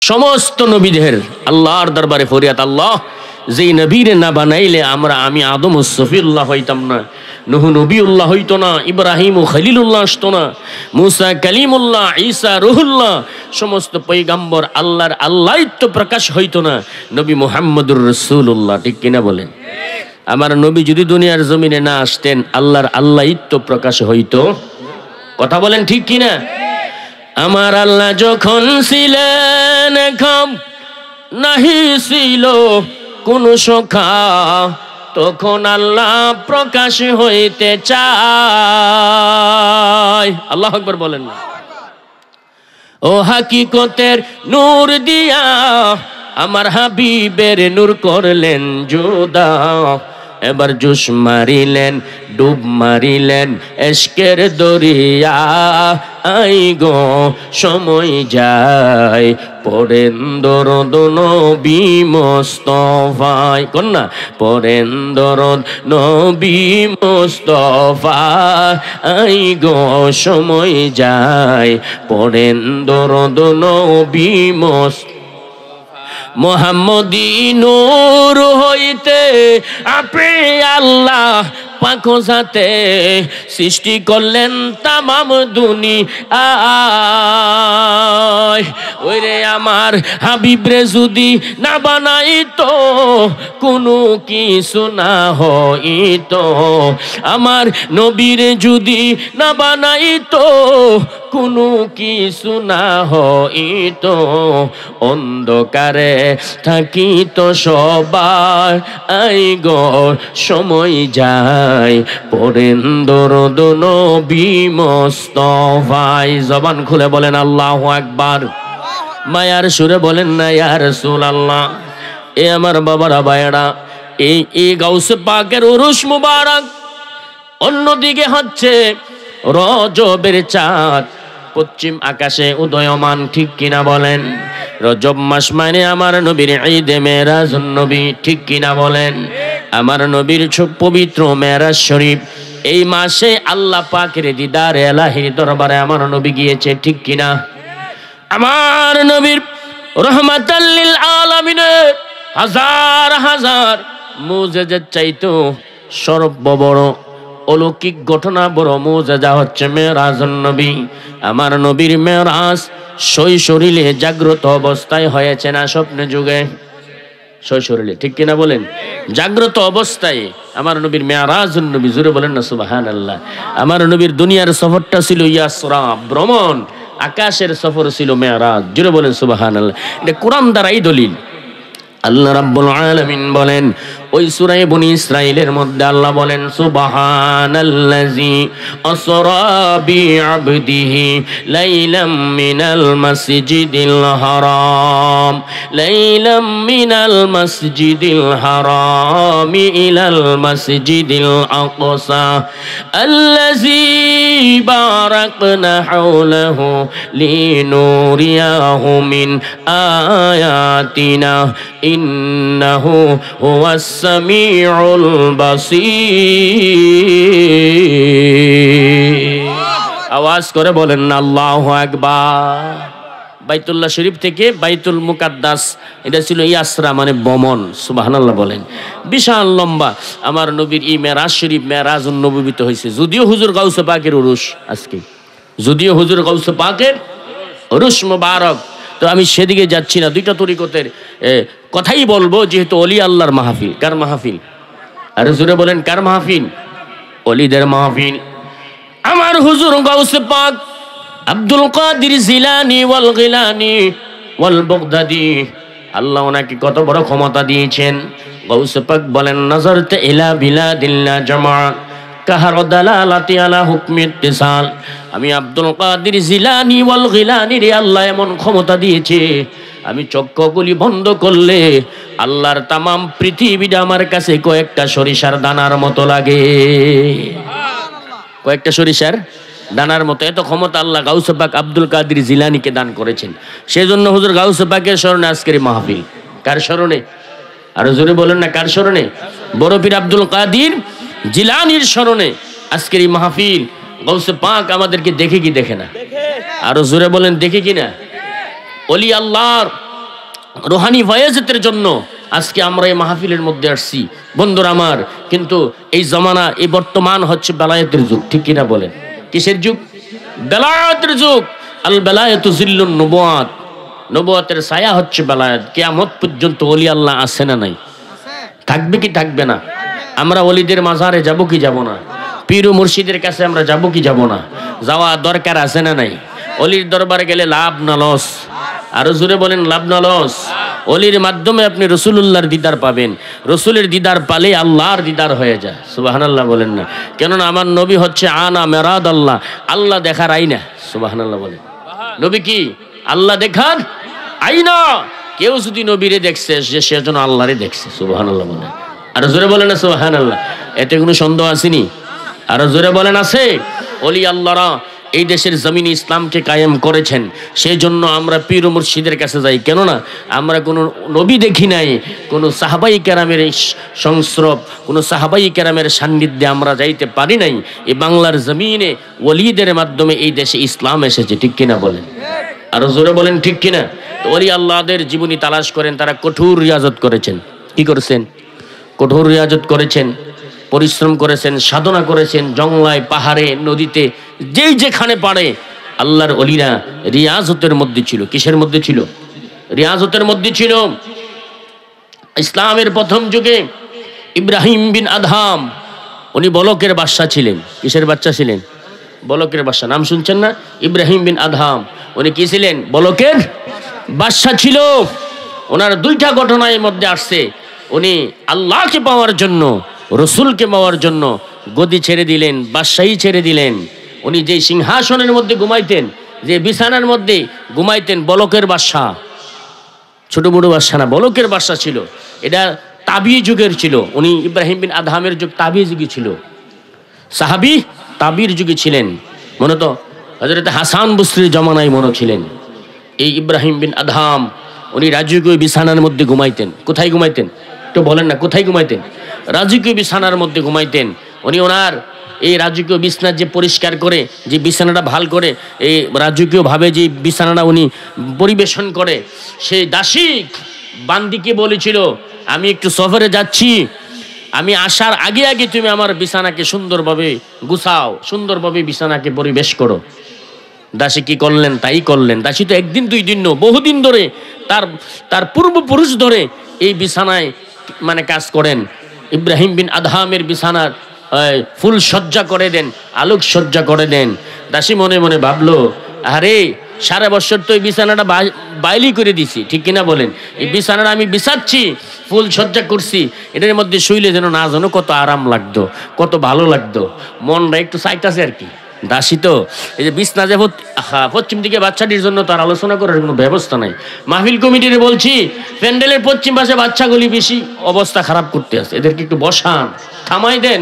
সমস্ত নবীদের আল্লাহর দরবারে ফরিয়াদ, আল্লাহ যেই নবীরে না বানাইলে আমি আদম ও সফিউল্লাহ হইতাম না, নূহ নবীউল্লাহ হইতো না, ইব্রাহিম ও খলিলুল্লাহ আসতো না, মুসা কালিমুল্লাহ, ঈসা রুহুল্লাহ, সমস্ত পয়গম্বর আল্লাহর আল্লাহিত্ব প্রকাশ হইতো না, নবী মুহাম্মদুর রাসূলুল্লাহ। ঠিক কিনা বলেন? আমার নবী যদি দুনিয়ার জমিনে না আসতেন আল্লাহর আল্লাহিত্ব প্রকাশ হইতো? কথা বলেন ঠিক কিনা? আমার আল্লাহ যখন ছিলেন একাম, নাহি ছিল কোন সখা, তখন আল্লাহ প্রকাশ হইতে চায়। আল্লাহু আকবার বলেন না? ও হাকিকতের নূর দিয়া আমার হাবিবের নূর করলেন জুদা, এবার জুস মারিলেন, ডুব মারিলেন এশকের দরিয়া, আই গো সময় যায় পড়েন দরদ নবী মুস্তাফায়, কোন না পড়েন দরদ নবী মুস্তাফা, আই গো সময় যায় পড়েন দরদ নবী মুস্তাফা। মোহাম্মদী নূর হইতে আপনি আল্লাহ পাক জাতে সৃষ্টি করলেন তামাম দুনিয়া। ওরে আমার হাবিবরে যদি না বানাইতো কোনো কিছু না হইতো, আমার নবীরে যদি না বানাইতো কোনো কিছু না হইতো, অন্ধকারে থাকিত সবার, আই গো সময় যায় পড়েন দরদ নবী মুস্তাফায়। জবান খুলে বলেন আল্লাহু আকবার, মায়ার সুরে বলেন না ইয়া রাসূলুল্লাহ। এ আমার বাবারা ভাইয়েরা, এই গাউসে পাকের উরুস মুবারক, অন্যদিকে হচ্ছে রজবের চাঁদ পশ্চিম আকাশে উদয়মান। ঠিক কিনা বলেন? রজব মাস মানে আমার নবীর ঈদে মেরাজুন নবী। ঠিক কিনা বলেন? আমার নবীর পবিত্র মেরাজ শরীফ, এই মাসে আল্লাহ পাকের দিদার এলাহির দরবারে আমার নবী গিয়েছে। ঠিক কিনা? আমার নবীর রহমাতাল লিল আলামিনের হাজার হাজার মুজিজাত চাইতো সর্ববড় অলৌকিক ঘটনা, বড় মুজিজা হচ্ছে মেরাজুন নবী। আমার নবীর মেরাজ শৈশরীরে জাগ্রত অবস্থায় হয়েছে না স্বপ্নে যুগে? শৈশরীরে, ঠিক কিনা বলেন? জাগ্রত অবস্থায় আমার নবীর মেরাজুন নবী, জোরে বলেন না সুবহানাল্লাহ। আমার নবীর দুনিয়ার সফরটা ছিল ইয়াসরা, ভ্রমণ, আকাশের সফর ছিল মেরাজ, জোরে বলেন সুবহানাল্লাহ। এটা কোরআন দ্বারাই দলিল। আল্লাহ রাব্বুল আলামিন বলেন ওই সূরা বনী ইসরাঈলের মধ্যে আল্লাহ বলেন সুবহানাল্লাযী আসরা বিআবদিহি লাইলাম মিনাল মাসজিদিল হারাম, লাইলাম মিনাল মাসজিদিল হারাম ইলাল মাসজিদিল আকসা আল্লাযী বারাকনা হাওলাহু লিনুরিয়াহু মিন আয়াতিনা ইন্নাহু হুয়াস সামিউল বাসীর। আওয়াজ করে বলেন না আল্লাহু আকবার। বাইতুল্লাহ শরীফ থেকে বাইতুল মুকাদ্দাস, এটা ছিল ইয়াসরা মানে ভ্রমণ। সুবহানাল্লাহ বলেন। বিশাল লম্বা আমার নবীর এই মেরাজ শরীফ মেরাজুন নববীতে হয়েছে। যদিও হুজুর গাউসে পাকের উরুস আজকে, যদিও হুজুর গাউসে পাকের উরুস মুবারক, তো আমি সেদিকে যাচ্ছি না। দুইটা তরিকতের কথাই বলবো, যেহেতু অলি আল্লাহর মাহফিল। কার মাহফিল? আর জোরে বলেন কার মাহফিল? অলিদের মাহফিল। আমার হুজুর গাউসে পাক আব্দুল কাদির জিলানী ওয়াল গিলানী ওয়াল বাগদাদি, আল্লাহ ওনাকে কত বড় ক্ষমতা দিয়েছেন। গাউসে পাক বলেন নাযারতু ইলা বিলাদিল্লাহ জামা কাহার দালালাতি আলা হুকমি ইত্তিসাল। আমি আব্দুল কাদির জিলানী ওয়াল গিলানী রে আল্লাহ এমন ক্ষমতা দিয়েছে, আমি চক্ষুগুলি বন্ধ করলে আল্লাহর তামাম পৃথিবীটা আমার কাছে কয়েকটা সরিষার দানার মতো লাগে। কয়েকটা সরিষার দানার মতো, এত ক্ষমতা আল্লাহ গাউসে পাক আব্দুল কাদির জিলানীকে দান করেছেন। সেজন্য হুজুর গাউসে পাকের স্মরণে আজকের মাহফিল। কার স্মরণে? আরো জোরে বলেন না কার স্মরণে? বড় পীর আব্দুল কাদির জিলানীর স্মরণে আজকের এই মাহফিল। গাউসে পাক আমাদেরকে দেখে কি দেখে না? আরো জোরে বলেন দেখে কি না? ওলি আল্লাহর রুহানি ফয়েজের জন্য আজকে আমরা এই মাহফিলের মধ্যে আসছি বন্ধুরা আমার। কিন্তু এই জমানা, এই বর্তমান হচ্ছে বেলায়েতের যুগ, ঠিক কিনা বলেন? কিসের যুগ? বেলায়েতের যুগ। আল বেলায়েতু জিল্লুন নবুয়াত, নবুয়াতের ছায়া হচ্ছে বেলায়েত। কিয়ামত পর্যন্ত ওলি আল্লাহ আছে না নাই? থাকবে কি থাকবে না? আমরা ওলিদের মাজারে যাব কি যাব না? পীর ও মুর্শিদের কাছে আমরা যাব কি যাব না? যাওয়া দরকার আছে না নাই? অলির দরবারে গেলে লাভ না লস? আরো জোরে বলেন, লাভ না লস? অলির মাধ্যমে আপনি রসুলুল্লাহর দিদার পাবেন। রসুলের দিদার পালে আল্লাহর দিদার হয়ে যায়। সুবহানাল্লাহ বলেন না? কেননা আমার নবী হচ্ছে আনা মেরাদ আল্লাহ, আল্লাহ দেখার আইনা। সুবহানাল্লাহ বলেন। নবী কি? আল্লাহ দেখার আইনা। কেউ যদি নবীরে দেখছে, সেজন্য আল্লাহরে দেখছে। সুবহানাল্লাহ বলেন। আরো জোরে বলেন না সুবহানাল্লাহ? এতে কোনো সন্দেহ আসেনি? আরো জোরে বলেন আছে? অলি আল্লাহরা এই দেশের জমিনে ইসলামকে কায়েম করেছেন, সেই জন্য আমরা পীর ও মুর্শিদের কাছে যাই। কেননা আমরা কোনো নবী দেখি নাই, কোনো সাহাবাই কেরামের সংস্রব, কোনো সাহাবাই কেরামের সান্নিধ্যে আমরা যাইতে পারি নাই। এই বাংলার জমিনে ওলিদের মাধ্যমে এই দেশে ইসলাম এসেছে, ঠিক কিনা বলেন? আরো জোরে বলেন ঠিক কিনা? তো ওলি আল্লাহদের জীবনী তালাশ করেন, তারা কঠোর রিয়াজত করেছেন। কি করেছেন? কঠোর রিয়াজত করেছেন, পরিশ্রম করেছেন, সাধনা করেছেন, জঙ্গলায়, পাহাড়ে, নদীতে, যেই যেখানে পারে আল্লাহর ওলিরা রিয়াজতের মধ্যে ছিল। কিসের মধ্যে ছিল? রিয়াজতের মধ্যে ছিল। ইসলামের প্রথম যুগে ইব্রাহিম বিন আদহাম, উনি বলকের বাদশা ছিলেন। কিসের বাচ্চা ছিলেন? বলকের বাদশা। নাম শুনছেন না? ইব্রাহিম বিন আদহাম। উনি কি ছিলেন? বলকের বাদশা ছিল। ওনার দুইটা ঘটনার মধ্যে আসছে। উনি আল্লাহকে পাওয়ার জন্য, রসুলকে পাওয়ার জন্য গদি ছেড়ে দিলেন, বাদশাহী ছেড়ে দিলেন। উনি যে সিংহাসনের মধ্যে ঘুমাইতেন, যে বিছানার মধ্যে ঘুমাইতেন, বলকের বাদশা, ছোট বড় বাদশা না, বলকের বাদশা ছিল। এটা তাবি যুগের ছিল। উনি ইব্রাহিম বিন আদহামের যুগ তাবি যুগে ছিল, সাহাবি তাবির যুগে ছিলেন। মনে তো হযরত হাসান বসরির জমানায় মনে ছিলেন। এই ইব্রাহিম বিন আদহাম উনি রাজকীয় বিছানার মধ্যে ঘুমাইতেন। কোথায় ঘুমাইতেন? তো বলেন না, কোথায় ঘুমাইতেন? রাজকীয় বিছানার মধ্যে ঘুমাইতেন। উনি ওনার এই রাজকীয় বিছানা যে পরিষ্কার করে, যে বিছানাটা ভাল করে, এই রাজকীয়ভাবে যে বিছানাটা উনি পরিবেশন করে, সেই দাসী বান্দিকে বলেছিল, আমি একটু সফরে যাচ্ছি, আমি আসার আগে আগে তুমি আমার বিছানাকে সুন্দরভাবে গুছাও, সুন্দরভাবে বিছানাকে পরিবেশ করো। দাসী কি করলেন? তাই করলেন। দাসী তো একদিন দুই দিন নয়, বহুদিন ধরে তার পূর্বপুরুষ ধরে এই বিছানায় মানে কাজ করেন। ইব্রাহিম বিন আদহামের বিছানার ফুল সজ্জা করে দেন, আলোক সজ্জা করে দেন। দাসী মনে মনে ভাবলো, আরে সারা বছর তো এই বিছানাটা বাইলি করে দিছি, ঠিক কিনা বলেন? এই বিছানাটা আমি বিছাচ্ছি, ফুল সজ্জা করছি, এটার মধ্যে শুইলে যেন না জানো কত আরাম লাগতো, কত ভালো লাগতো, মনটা একটু চাইতাছে আর কি। দাসী তো এই যে বিছনা যে পশ্চিম দিকে বাচ্চাটির জন্য তার আলোচনা করার কোনো ব্যবস্থা নাই। মাহফিল কমিটিরে বলছি, প্যান্ডেলের পশ্চিম পাশে বাচ্চাগুলি বেশি অবস্থা খারাপ করতে আছে, এদেরকে একটু বসান, থামাই দেন,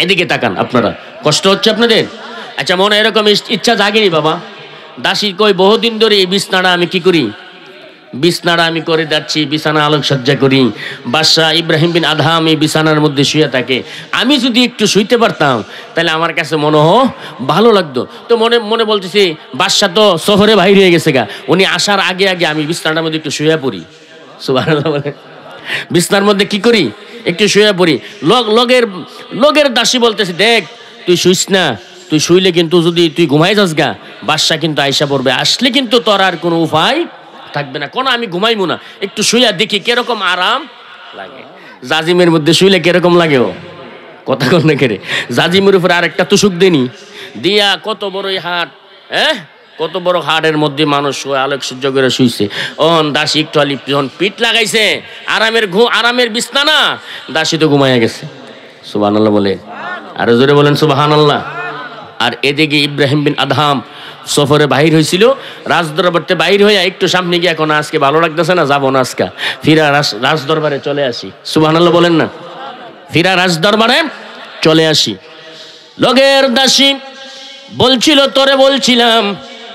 এদিকে তাকান। আপনারা কষ্ট হচ্ছে আপনাদের? আচ্ছা, মনে এরকম ইচ্ছা জাগেনি বাবা? দাসী কই, বহুদিন ধরে এই বিছনাটা আমি কি করি, বিছনাটা আমি করে যাচ্ছি, বিছানা আলোকসজ্জা করি। বাদশাহ ইব্রাহিম বিন আদহাম এই বিছানার মধ্যে শুয়ে থাকে। আমি যদি একটু শুইতে পারতাম তাহলে আমার কাছে মনে ভালো লাগতো। তো মনে মনে বলতেছি, বাদশাহ তো শহরে বাইরে হয়ে গেছে গা, উনি আসার আগে আগে আমি বিছানার মধ্যে একটু শুয়ে পড়ি। সুবহানাল্লাহ বলে। বিছানার মধ্যে কি করি? একটু শুয়ে পড়ি। লগের দাসী বলতেছে, দেখ তুই শুইস না, তুই শুইলে কিন্তু যদি তুই ঘুমাই যাস গা, বাদশাহ কিন্তু আইসা পড়বে, আসলে কিন্তু তোর আর কোনো উপায় থাকবে না। কোনো আমি ঘুমাইবো না, একটু শুইয়া দেখি কিরকম আরাম লাগে। জাজিমের মধ্যে শুইলে কিরকম লাগে? ও কথা কর না কেরে, জাজিমের উপরে আর একটা তুষুক দেনি দিয়া, কত বড় হাট, কত বড় হাটের মধ্যে মানুষ আলোক সহ্য করে শুইছে। দাসী একটু আলি যখন পিঠ লাগাইছে, আরামের বিছনা না, দাসী তো ঘুমাইয়া গেছে। সুবহানাল্লাহ বলে, আরো জোরে বলেন সুবহানাল্লাহ। আর এদিকে ইব্রাহিম বিন আদহাম সফরে বাহির হয়েছিল, রাজদরবারতে বাহির হইয়া একটু সামনে গিয়ে, এখন আজকে ভালো লাগতেছে না, যাবো না আজকে, ফিরা রাজদরবারে চলে আসি। সুবহানাল্লাহ বলেন না? ফিরা রাজদরবারে চলে আসি। লগের দাসী বলছিল, তোরে বলছিলাম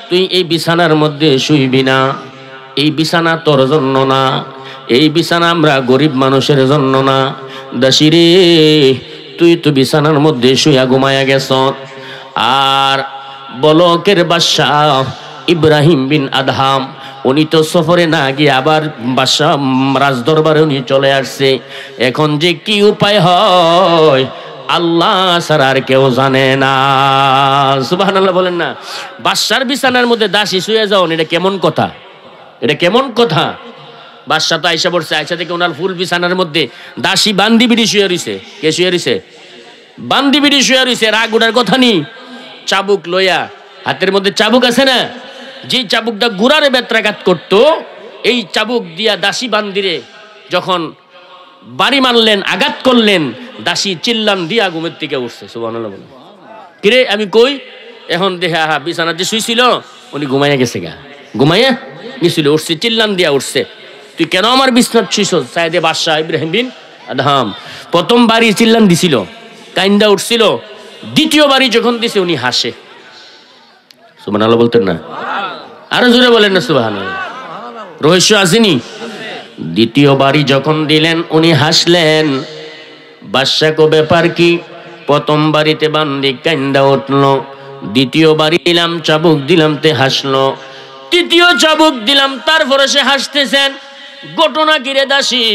তুই এই বিছানার মধ্যে শুইবি না, এই বিছানা তোর জন্য না, এই বিছানা আমরা গরিব মানুষের জন্য না। দাসী রে, তুই তো বিছানার মধ্যে শুইয়া ঘুমায়া গেছ। আর বলকের বাদশা ইব্রাহিম বিন আদহাম উনি তো সফরে না গিয়ে আবার বাদশাহ রাজদরবারে উনি চলে আসছে। এখন যে কি উপায় হয় আল্লাহ ছাড়া আর কেউ জানে না। সুবহানাল্লাহ বলেন না। বাদশার বিছানার মধ্যে দাসী শুয়ে যাওন, এটা কেমন কথা? এটা কেমন কথা? বাদশাহ তো আয়সা পড়ছে, আয়সা থেকে ওনার ফুল বিছানার মধ্যে দাসী বান্দি বিড়ি শুয়ে রইছে। কে শুয়ে রইছে? বান্দি বিড়ি শুয়ে রইছে। রাগ উঠার কথা নি। চাবুক লইয়া, হাতের মধ্যে চাবুক আছে না, যে চাবুকটা গুড়ারে বেত্রাঘাত করতো, এই চাবুক দিয়া দাসী বান্দিরে যখন বাড়ি মারলেন, আঘাত করলেন, দাসী চিল্লান দিয়া ঘুমের থেকে উঠছে। সুবহানাল্লাহ বলেন। কিরে আমি কই? এখন দেখে আহা বিছানা যে শুইছিল উনি ঘুমাইয়া গেছে গা, ঘুমাইয়া গেছিল, উঠছে, চিল্লান দিয়া উঠছে, তুই কেন আমার বিছনাত শুইছ? সাইদে বাদশাহ ইব্রাহিম বিন আদহাম প্রথম বাড়ি চিল্লান দিছিল, কাইন্দা উঠছিল। দ্বিতীয় বাড়ি যখন দিছে উনি হাসে। সুবহানাল্লাহ বলতেন না? আরো জোরে বলেন না সুবহানাল্লাহ। রহস্য আসেনি? দ্বিতীয় বাড়ি যখন দিলেন উনি হাসলেন। বাদশা কো ব্যাপার কি? প্রথম বাড়িতে বান্দি কাইন্দা উঠলো, দ্বিতীয় বাড়ি দিলাম, চাবুক দিলাম, তে হাসলো, তৃতীয় চাবুক দিলাম, তারপরে সে হাসতেছেন। ঘটনা কিরে দাসী?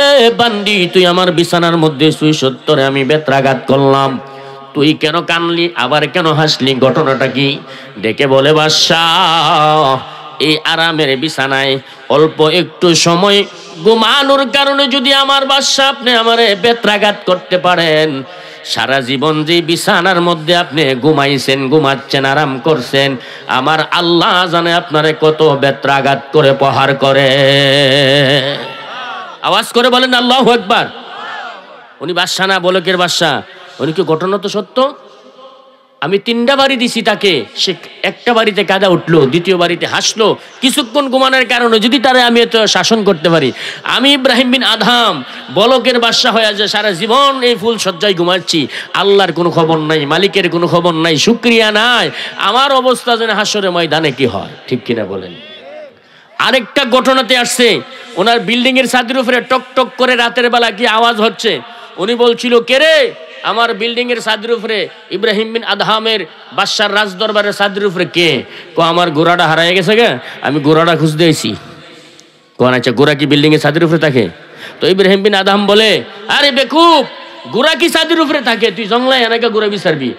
এ বান্দি, তুই আমার বিছানার মধ্যে শুই, সত্তরে আমি বেত্রাঘাত করলাম, তুই কেন কানলি, আবার কেন হাসলি, ঘটনাটা কি? ডেকে বলে বাদশাহ, এই আরামের বিছানায় অল্প একটু সময় ঘুমানোর কারণে যদি আমার বাদশাহ আপনি আমারে বেত্রাঘাত করতে পারেন, সারা জীবন যে বিছানার মধ্যে আপনি ঘুমাইছেন, ঘুমাচ্ছেন, আরাম করছেন, আমার আল্লাহ জানে আপনারে কত বেত্রাঘাত করে প্রহার করে। আওয়াজ করে বলেন আল্লাহু আকবার। উনি বাদশাহ না, বলকের বাদশাহ। উনি কি ঘটনা তো সত্য। আমি 3টা বাড়ি দিছি তাকে, সে একটা বাড়িতে কাঁদা উঠলো, দ্বিতীয় বাড়িতে হাসলো, কিছুক্ষণ ঘুমানোর কারণে যদি তারে আমি এত শাসন করতে পারি, আমি ইব্রাহিম বিন আদহাম বলকের বাদশা হয়ে যায় সারা জীবন এই ফুল সজ্জায় ঘুমাচ্ছি, আল্লাহর কোনো খবর নাই, মালিকের কোনো খবর নাই, শুকরিয়া নাই, আমার অবস্থা যেন হাসরের ময়দানে কি হয়, ঠিক কিনা বলেন? আরেকটা ঘটনাতে আসছে, ওনার বিল্ডিং এর ছাদের উপরে টক টক করে রাতের বেলা কি আওয়াজ হচ্ছে। উনি বলছিল, কে রে? আমার বিল্ডিং এর ছাদের উপরে ইব্রাহিম বিন আদহামের বাদশার রাজদরবারের ছাদের উপরে কে? কো আমার ঘোড়াটা হারাই গেছে গে, আমি ঘোড়াটা খুঁজতে আইছি। কোন আচ্ছা, ঘোড়া কি বিল্ডিং এর ছাদের উপরে থাকে? তো ইব্রাহিম বিন আদহাম বলে, আরে বেকুব, ঘোড়া কি ছাদের উপরে থাকে? তুই জঙ্গলায় এনাকে ঘোড়া বিচারবি?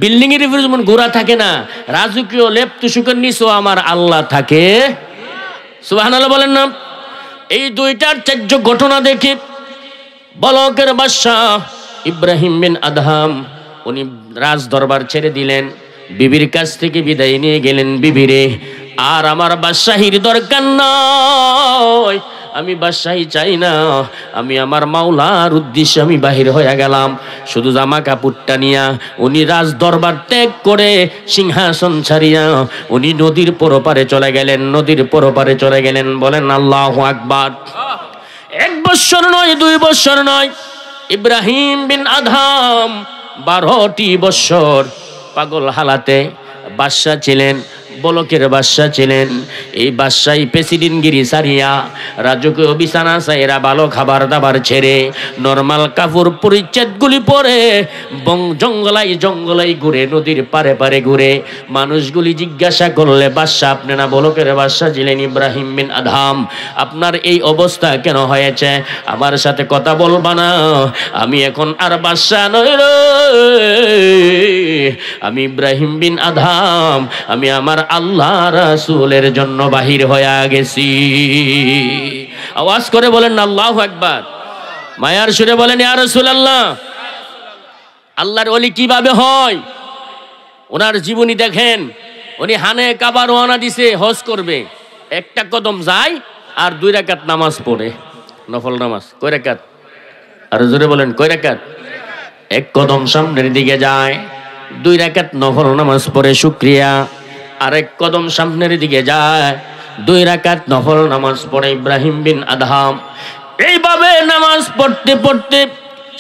বিল্ডিং এর উপরে যেমন ঘোড়া থাকে না, রাজকীয় লেপ তুষুকের নিচেও আমার আল্লাহ থাকে। সুবহানাল্লাহ বলেন না। এই দুইটার ত্যায্য ঘটনা দেখে বলকের বাদশাহ ইব্রাহিম বিন আদহাম উনি রাজ দরবার ছেড়ে দিলেন, বিবির কাছ থেকে বিদায় নিয়ে গেলেন। বিবিরে, আর আমার বাদশাহীর দরকার নয়, আমি বাদশাহী চাই না, আমি আমার মাওলার উদ্দেশ্যে আমি বাহির হয়ে গেলাম। শুধু জামা কাপড়টা নিয়া উনি রাজ দরবার ত্যাগ করে সিংহাসন ছাড়িয়া উনি নদীর পরপারে চলে গেলেন, নদীর পরপারে চলে গেলেন। বলেন আল্লাহু আকবার। 1 বছর নয়, 2 বছর নয়, ইব্রাহিম বিন আদহাম 12টি বছর পাগল হালাতে বাদশা ছিলেন, বলকের বাদশা ছিলেন। এই বাদশাহী প্রেসিডেন্টগিরি সারিয়া রাজকীয় বিছানা সাইরা ভালো খাবার দাবার ছেড়ে নরমাল কাপড় পরিচ্ছেদগুলি পরে জঙ্গলাই জঙ্গলাই ঘুরে, নদীর পারে পারে ঘুরে। মানুষগুলি জিজ্ঞাসা করলে, বাদশা আপনি না বলকের বাদশা ছিলেন ইব্রাহিম বিন আদহাম, আপনার এই অবস্থা কেন হয়েছে? আমার সাথে কথা বলবা না? আমি এখন আর বাদশা নই রে, আমি ইব্রাহিম বিন আদহাম, আমি আমার আল্লাহ রাসূলের জন্য বাহির হয়ে গেছি। আওয়াজ করে বলেন না আল্লাহু আকবার। মায়ার সুরে বলেন, ইয়া রাসূলুল্লাহ। আল্লাহর ওলি কিভাবে হয়? ওনার জীবনী দেখেন। উনি হানে কাবা রওনা দিছে হজ করবে, একটা কদম যায় আর 2 রাকাত নামাজ পড়ে, নফল নামাজ। কয় রাকাত? আর জোরে বলেন, কয় রাকাত? 1 কদম সামনের দিকে যায়, 2 রাকাত নফল নামাজ পড়ে শুকরিয়া। আরেক কদম সামনের দিকে যায়, 2 রাকাত নফল নামাজ পড়ে ইব্রাহিম বিন আদহাম। এইভাবে নামাজ পড়তে পড়তে,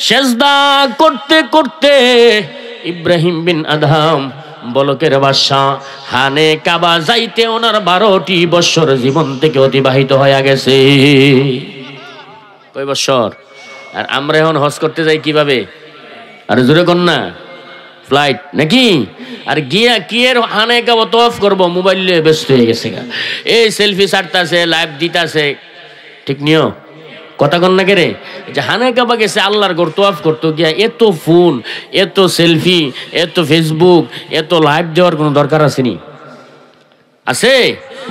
সেজদা করতে করতে ইব্রাহিম বিন আদহাম বলকের বাদশা হানে কাবা যাইতে ওনার 12টি বছর জীবন থেকে অতিবাহিত হয়ে গেছে। কয় বছর? আর আমরা এখন হজ করতে যাই কিভাবে? আর জোরে কর না, ফ্লাইট নাকি, আর গিয়া কি এর হানে কাবা তওয়াফ করবো, মোবাইল নিয়ে ব্যস্ত হয়ে গেছে গা, এই সেলফি ছাড়তাছে, লাইভ দিতাছে, ঠিক নিও কথা কন না কে রে, যে হানে কাবা গেছে আল্লাহর ঘর তওয়াফ করতো গিয়া এত ফোন, এত সেলফি, এত ফেসবুক, এত লাইভ দেওয়ার কোনো দরকার আছে নি? আছে?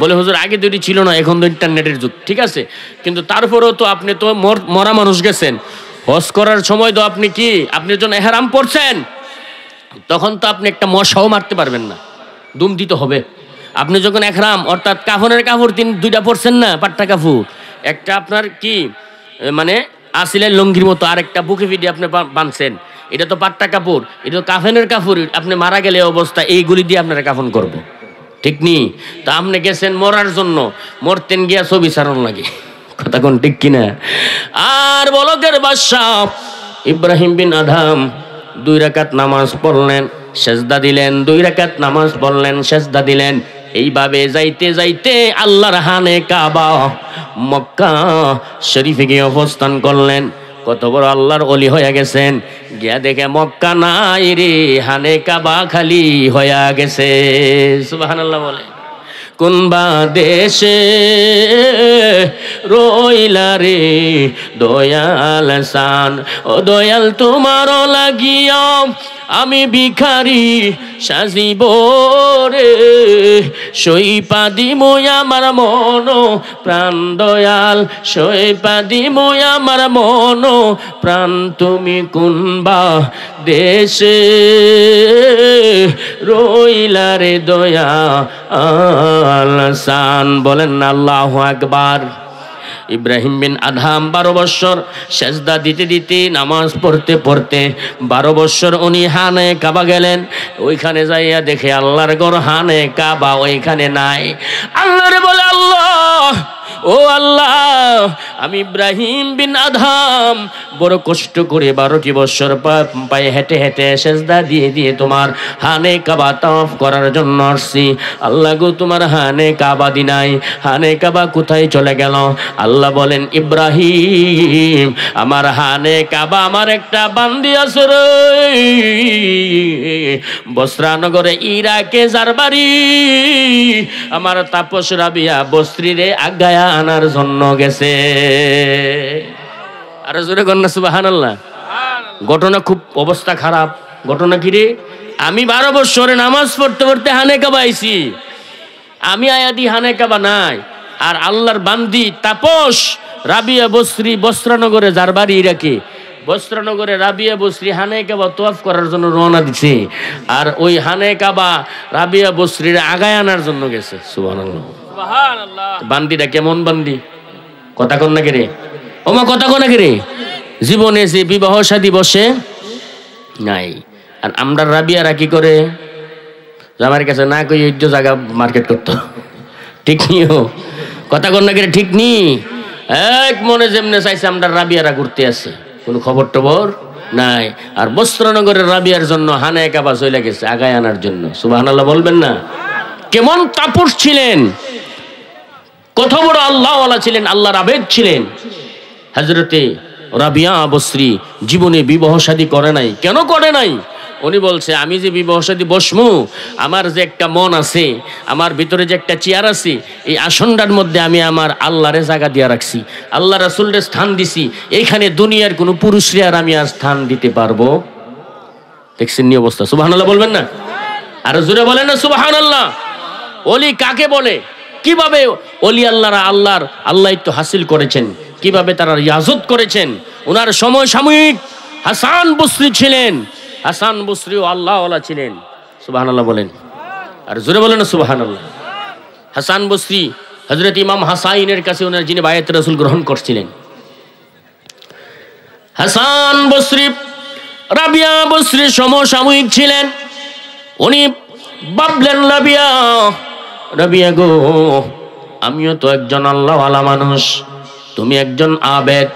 বলে হুজুর আগে দুটি ছিল না, এখন তো ইন্টারনেটের যুগ, ঠিক আছে, কিন্তু তারপরেও তো আপনি তো মরা মানুষ গেছেন, হজ করার সময় তো আপনি কি আপনার জন্য এহরাম পড়ছেন, তখন তো আপনি একটা মশাও মারতে পারবেন না, দুম দিতে হবে। আপনি যখন এহরাম অর্থাৎ কাফনের কাপড় দুইটা পরছেন না, পাট্টা কাপড়, একটা আপনার কি মানে আসিলের লঙ্গির মতো, আর একটা বুকে ফিডে আপনি বানছেন, এটা তো পাট্টা কাপড়, এটা তো কাফনের কাপড়, আপনি মারা গেলে অবস্থা এইগুলি দিয়ে আপনারা কাফন করবো, ঠিক নি? তা আপনি গেছেন মরার জন্য, মরতেন গিয়া ছবি ছাড়ন লাগে, কথা কোন ঠিক কিনা? আর বলকের বাদশা ইব্রাহিম বিন আদহাম 2 রাকাত নামাজ পড়লেন, সেজদা দিলেন, 2 রাকাত নামাজ পড়লেন, সেজদা দিলেন, এইভাবে যাইতে যাইতে আল্লাহর হানে কাবা মক্কা শরীফে গিয়ে অবস্থান করলেন। কত বড় আল্লাহর ওলি হয়ে গেছেন, গিয়া দেখে মক্কা নাই রে, হানে কাবা খালি হয়ে গেছে। সুবহানাল্লাহ বলে। কোনবা দেশে রইলা রে দয়াল সান, ও দয়াল তোমার লাগিয়া আমি ভিখারি সাজিব রে, সইপাদি মই আমার মন প্রাণ দয়াল, সইপাদি মই আমার মন প্রাণ, তুমি কোনবা দেশে রইলা রে দয়াল সান। বলেন না আল্লাহু আকবার। ইব্রাহিম বিন আদহাম 12 বছর সেজদা দিতে দিতে, নামাজ পড়তে পড়তে 12 বছর উনি হানে কাবা গেলেন। ওইখানে যাইয়া দেখে আল্লাহর ঘর হানে কাবা ওইখানে নাই। আল্লাহরে বলে, আল্লাহ ও আল্লাহ, আমি ইব্রাহিম বিন আদহাম বড় কষ্ট করে 12টি বছর পায়ে হেঁটে হেঁটে সেজদা দিয়ে দিয়ে তোমার হানে কাবা তাওয়াফ করার জন্য আসছি। আল্লাহ গো, তোমার হানে কাবা দি নাই, হানে কাবা কোথায় চলে গেল? আল্লাহ বলেন, ইব্রাহিম আমার হানে কাবা আমার একটা বান্দি আছে রে, বস্ত্রানগরে ইরাকে যার বাড়ি, আমার তাপস রাবিয়া বস্ত্রী রে আগায়া আনার জন্য গেছে। আরে জোরে কন্যা সুবহানাল্লাহ। ঘটনা খুব অবস্থা খারাপ। ঘটনা কি রে? আমি 12 বছরে নামাজ পড়তে পড়তে হানে কাবা আইছি, আমি আয়াদি হানে কাবা নাই, আর আল্লাহর বান্দি তাপস রাবিয়া বস্ত্রী বস্ত্রানগরে যার বাড়ি ইরাকে, বস্ত্রানগরে রাবিয়া বস্ত্রী হানে কাবা তওয়াফ করার জন্য রওনা দিছে, আর ওই হানে কাবা রাবিয়া বস্ত্রীর আগায় আনার জন্য গেছে। সুবহানাল্লাহ সুবহানাল্লাহ। বান্দিটা কেমন বান্দি? কথা কন না কে রে? ওমা কথা কন না কে রে? জীবনে যে বিবাহ শাদী বসে নাই, আর আমরা রাবিয়ারা কি করে? আমার কাছে না কই ওই জায়গা মার্কেট করতো, ঠিক নিও কথা কন না কে রে? ঠিক নি? এক মনে যেমনে চাইছে আমরা রাবিয়ারা ঘুরতে আসে, কোনো খবর টবর নাই। আর বস্ত্রনগরের রাবিয়ার জন্য হানে কাবা চলে গেছে আগায় আনার জন্য। সুবহানাল্লাহ বলবেন না? কেমন তাপস ছিলেন, কত বড় আল্লাহওয়ালা ছিলেন, আল্লাহর আবেদ ছিলেন। হযরতে রাবিয়া বস্ত্রী জীবনে বিবাহ শাদী করে নাই। কেন করে নাই? উনি বলছে, আমি যে বিবাহ শাদী বসমু, আমার যে একটা মন আছে, আমার ভিতরে যে একটা চেয়ার আছে, এই আসনটার মধ্যে আমি আমার আল্লাহরে জায়গা দিয়া রাখছি, আল্লাহ রাসূলের স্থান দিছি, এইখানে দুনিয়ার কোনো পুরুষরে আর আমি আর স্থান দিতে পারবো? দেখছেন নি অবস্থা? সুবহানাল্লাহ বলবেন না? আর জোরে বলেন না সুবহানাল্লাহ। ওলি কাকে বলে? কিভাবে ওলি আল্লাহরা আল্লাহত্ব হাসিল করেছেন, কিভাবে তারা রিয়াজত করেছেন? ওনার সময় সাময়িক হাসান বসরি ছিলেন, হাসান বসরিও আল্লাহওয়ালা ছিলেন। সুবহানাল্লাহ বলেন, আর জোরে বলেন না সুবহানাল্লাহ। হাসান বসরি হযরত ইমাম হাসাইনের কাছে ওনার যিনি বায়াত রাসূল গ্রহণ করছিলেন, হাসান বসরি রাবিয়া বসরি সমসাময়িক ছিলেন। উনি ভাবলেন, রাবিয়া গো, আমিও তো একজন আল্লাহওয়ালা মানুষ, তুমি একজন আবেদ,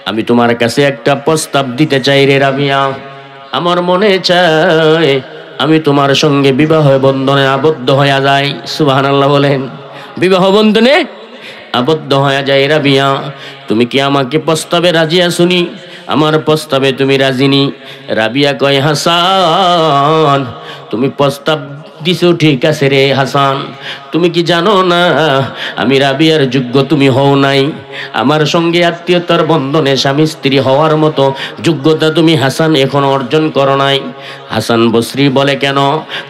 আমি তোমার কাছে একটা প্রস্তাব দিতে চাই রে রাবিয়া। আমার মনে চায় আমি তোমার সঙ্গে বিবাহ বন্ধনে আবদ্ধ হয়ে যাই। সুবহানাল্লাহ বলেন, বিবাহ বন্ধনে আবদ্ধ হয়ে যায়। রাবিয়া, তুমি কি আমাকে প্রস্তাবে রাজি আছুনি? আমার প্রস্তাবে তুমি রাজিনি? রাবিয়া কয়, হাসান তুমি প্রস্তাব দিছো ঠিক আছে রে হাসান, তুমি কি জানো না আমি রাবিয়ার যোগ্য তুমি হও নাই? আমার সঙ্গে আত্মীয়তার বন্ধনে স্বামী স্ত্রী হওয়ার মতো যোগ্যতা তুমি হাসান এখন অর্জন করো নাই। হাসান বসরি বলে, কেন?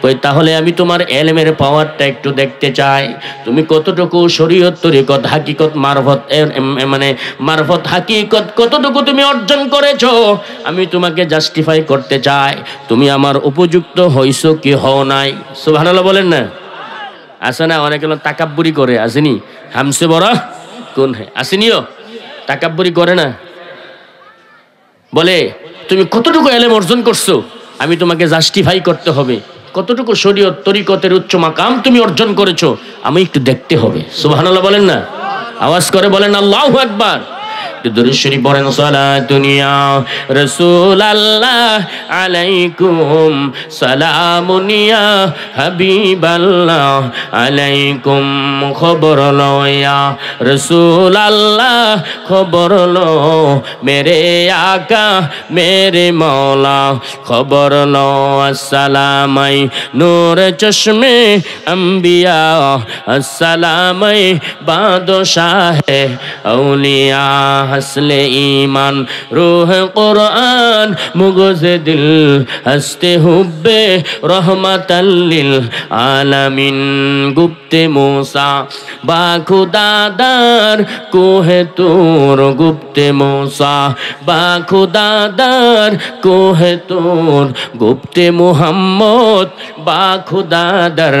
কই, তাহলে আমি তোমার এলমের পাওয়ারটা একটু দেখতে চাই। তুমি কতটুকু শরীয়ত তরিকত হাকিকত মারফত মানে মারফত হাকিকত কতটুকু তুমি অর্জন করেছো আমি তোমাকে জাস্টিফাই করতে চাই। তুমি আমার উপযুক্ত হইছো কি হও নাই? সুবহানাল্লাহ বলেন না। আছে না অনেকে তাকাব্বুরি করে, আসেনি? হামসে বড় কোন আসেনিও তাকাব্বুরি করে না, বলে তুমি কতটুকু এলেম অর্জন করছো আমি তোমাকে জাস্টিফাই করতে হবে। কতটুকু শরীয়ত তরিকতের উচ্চ মাকাম তুমি অর্জন করেছো আমি একটু দেখতে হবে। সুবহানাল্লাহ বলেন না, আওয়াজ করে বলেন আল্লাহু আকবার। দুরূদ শরীফ পড়েন, সালাতুন ইয়া রাসূলুল্লাহ আলাইকুম, সালামুন ইয়া হাবিবাল্লাহ আলাইকুম, খবর লো ইয়া রাসূলুল্লাহ, খবর লো মেরে আকা মেরে মৌলা, খবর লো আসসালামাই নূর চশমে আম্বিয়া, আসসালামাই বাদশাহে আউলিয়া, हसले ईमान रूह कुरान मुगज़े दिल हस्ते हुब्बे रहमतल लिल आलमीन, गुप्ते मूसा बाखुदादार कोहे तूर, गुप्ते मूसा बाखुदादार कोहे तूर, गुप्ते मुहम्मद बाखुदादार